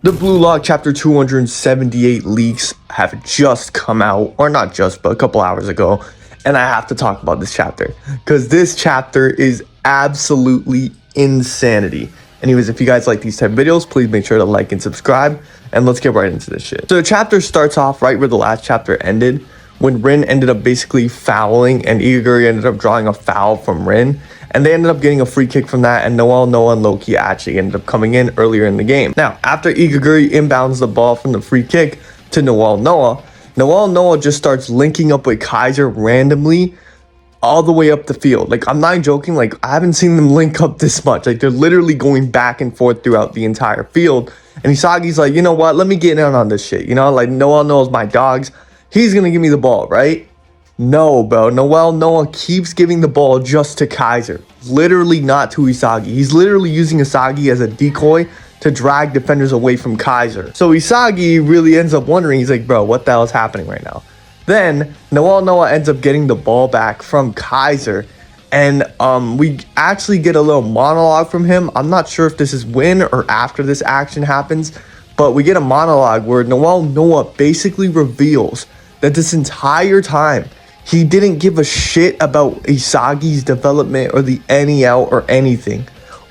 The Blue Lock Chapter 278 leaks have just come out, or not just, but a couple hours ago, and I have to talk about this chapter, because this chapter is absolutely insanity. Anyways, if you guys like these type of videos, please make sure to like and subscribe, and let's get right into this shit. So the chapter starts off right where the last chapter ended, when Rin ended up basically fouling, and Isagi ended up drawing a foul from Rin, and they ended up getting a free kick from that, and NOEL, Noah, and Loki actually ended up coming in earlier in the game. Now, after Isagi inbounds the ball from the free kick to NOEL, Noah just starts linking up with Kaiser randomly all the way up the field. Like, I'm not joking, like, I haven't seen them link up this much. Like, they're literally going back and forth throughout the entire field, and Isagi's like, you know what, let me get in on this shit, you know? Like, NOEL knows my dogs. He's gonna give me the ball, right? No, bro. Noah keeps giving the ball just to Kaiser. Literally not to Isagi. He's literally using Isagi as a decoy to drag defenders away from Kaiser. So Isagi really ends up wondering, he's like, bro, what the hell is happening right now? Then Noah ends up getting the ball back from Kaiser. And we actually get a little monologue from him. I'm not sure if this is when or after this action happens, but we get a monologue where Noah basically reveals that this entire time, he didn't give a shit about Isagi's development or the NEL or anything.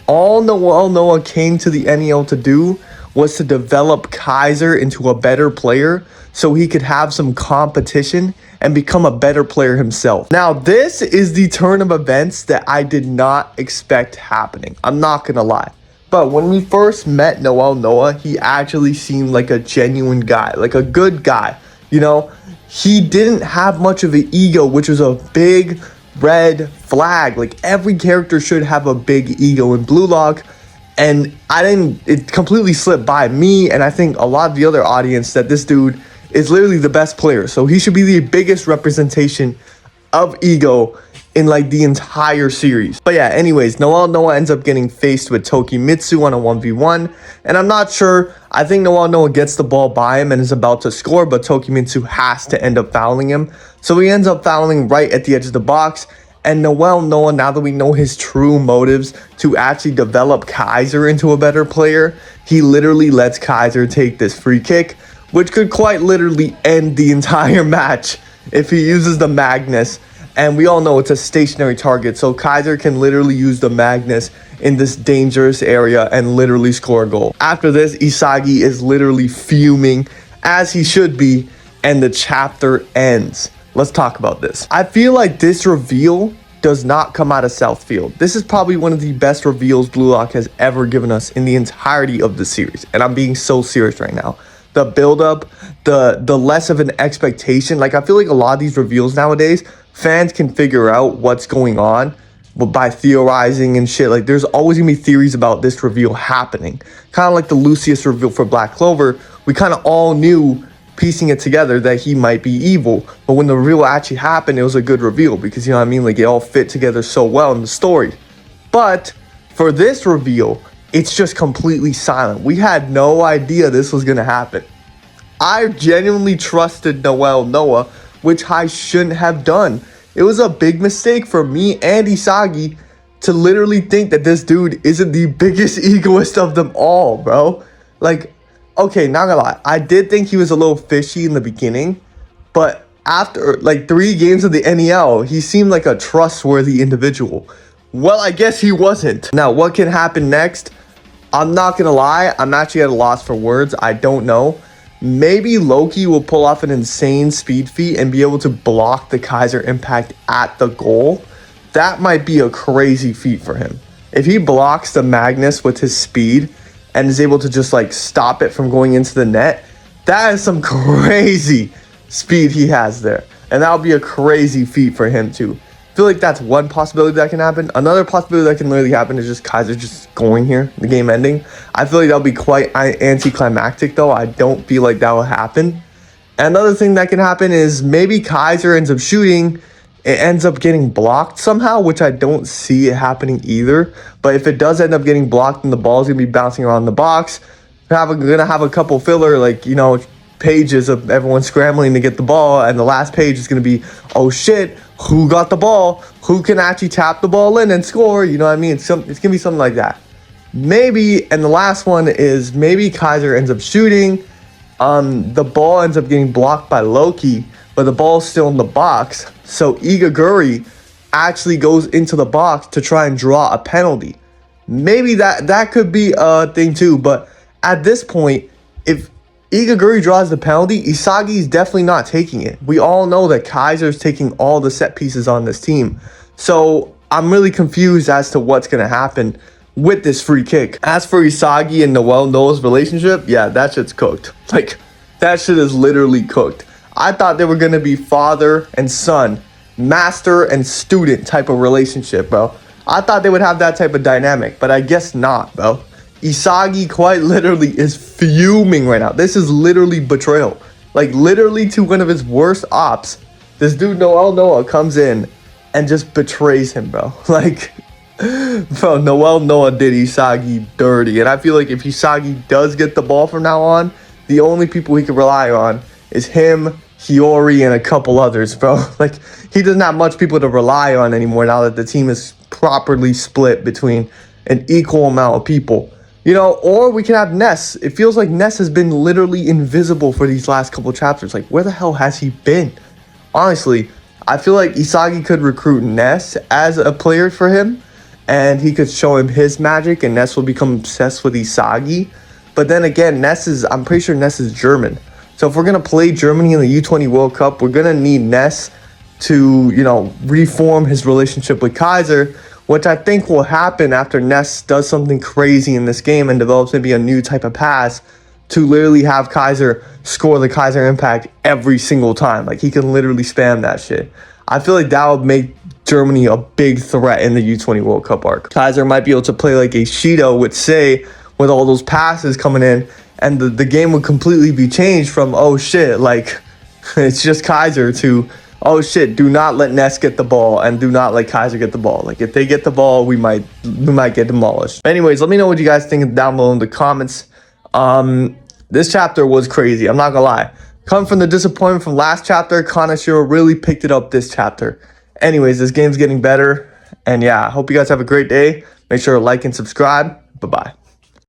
All Noah came to the NEL to do was to develop Kaiser into a better player so he could have some competition and become a better player himself. Now, this is the turn of events that I did not expect happening. I'm not gonna lie. But when we first met Noah, he actually seemed like a genuine guy, like a good guy, you know? He didn't have much of an ego, which was a big red flag. Like, every character should have a big ego in Blue Lock, and it completely slipped by me, and I think a lot of the other audience, that this dude is literally the best player. So he should be the biggest representation of ego in like the entire series. But yeah, anyways, Noah ends up getting faced with Tokimitsu on a 1v1, and I'm not sure. I think Noah gets the ball by him and is about to score, but Tokimitsu has to end up fouling him. So he ends up fouling right at the edge of the box, and Noah, now that we know his true motives to actually develop Kaiser into a better player, he literally lets Kaiser take this free kick, which could quite literally end the entire match if he uses the Magnus. And we all know it's a stationary target, so Kaiser can literally use the Magnus in this dangerous area and literally score a goal. After this, Isagi is literally fuming, as he should be, and the chapter ends. Let's talk about this. I feel like this reveal does not come out of Southfield. This is probably one of the best reveals Blue Lock has ever given us in the entirety of the series, and I'm being so serious right now. The build-up, the less of an expectation. Like, I feel like a lot of these reveals nowadays, fans can figure out what's going on by theorizing and shit. Like, there's always gonna be theories about this reveal happening. Kind of like the Lucius reveal for Black Clover. We kind of all knew, piecing it together, that he might be evil. But when the reveal actually happened, it was a good reveal because, you know what I mean? Like, it all fit together so well in the story. But for this reveal, it's just completely silent. We had no idea this was gonna happen. I genuinely trusted Noah, which I shouldn't have done. It was a big mistake for me and Isagi to literally think that this dude isn't the biggest egoist of them all, bro. Like, okay, not gonna lie, I did think he was a little fishy in the beginning, but after like 3 games of the NEL, he seemed like a trustworthy individual. Well, I guess he wasn't. Now, what can happen next? I'm not gonna lie, I'm actually at a loss for words. I don't know. Maybe Loki will pull off an insane speed feat and be able to block the Kaiser impact at the goal. That might be a crazy feat for him. If he blocks the Magnus with his speed and is able to just like stop it from going into the net, that is some crazy speed he has there. And that'll be a crazy feat for him too. I feel like that's one possibility that can happen. Another possibility that can literally happen is just Kaiser just going here, the game ending. I feel like that'll be quite anticlimactic though. I don't feel like that will happen. Another thing that can happen is maybe Kaiser ends up shooting, it ends up getting blocked somehow, which I don't see it happening either. But if it does end up getting blocked, then the ball's gonna be bouncing around the box. We're gonna have a couple filler, like, you know, pages of everyone scrambling to get the ball, and the last page is going to be, oh shit, who got the ball, who can actually tap the ball in and score, you know what I mean? It's gonna be something like that. Maybe, and the last one is maybe Kaiser ends up shooting. The ball ends up getting blocked by Loki, but the ball's still in the box. So Igaguri actually goes into the box to try and draw a penalty. Maybe that could be a thing too, but at this point, if Igaguri draws the penalty, Isagi's definitely not taking it. We all know that Kaiser's taking all the set pieces on this team. So I'm really confused as to what's going to happen with this free kick. As for Isagi and Noah's relationship, yeah, that shit's cooked. Like, that shit is literally cooked. I thought they were going to be father and son, master and student type of relationship, bro. I thought they would have that type of dynamic, but I guess not, bro. Isagi quite literally is fuming right now. This is literally betrayal. Like, literally to one of his worst ops, this dude Noah comes in and just betrays him, bro. Like, bro, Noah did Isagi dirty. And I feel like if Isagi does get the ball from now on, the only people he can rely on is him, Hiyori, and a couple others, bro. Like, he doesn't have much people to rely on anymore now that the team is properly split between an equal amount of people. You know, or we can have Ness. It feels like Ness has been literally invisible for these last couple chapters. Like, where the hell has he been? Honestly, I feel like Isagi could recruit Ness as a player for him, and he could show him his magic, and Ness will become obsessed with Isagi. But then again, I'm pretty sure Ness is German. So if we're going to play Germany in the U20 World Cup, we're going to need Ness to, you know, reform his relationship with Kaiser, which I think will happen after Ness does something crazy in this game and develops maybe a new type of pass to literally have Kaiser score the Kaiser impact every single time. Like, he can literally spam that shit. I feel like that would make Germany a big threat in the U20 World Cup arc. Kaiser might be able to play like a Shido with Sei with all those passes coming in, and the game would completely be changed from, oh shit, like, it's just Kaiser to, oh shit, do not let Ness get the ball and do not let Kaiser get the ball. Like, if they get the ball, we might get demolished. Anyways, let me know what you guys think down below in the comments. This chapter was crazy, I'm not gonna lie. Come from the disappointment from last chapter, Kaneshiro really picked it up this chapter. Anyways, this game's getting better, and yeah, I hope you guys have a great day. Make sure to like and subscribe. Bye-bye.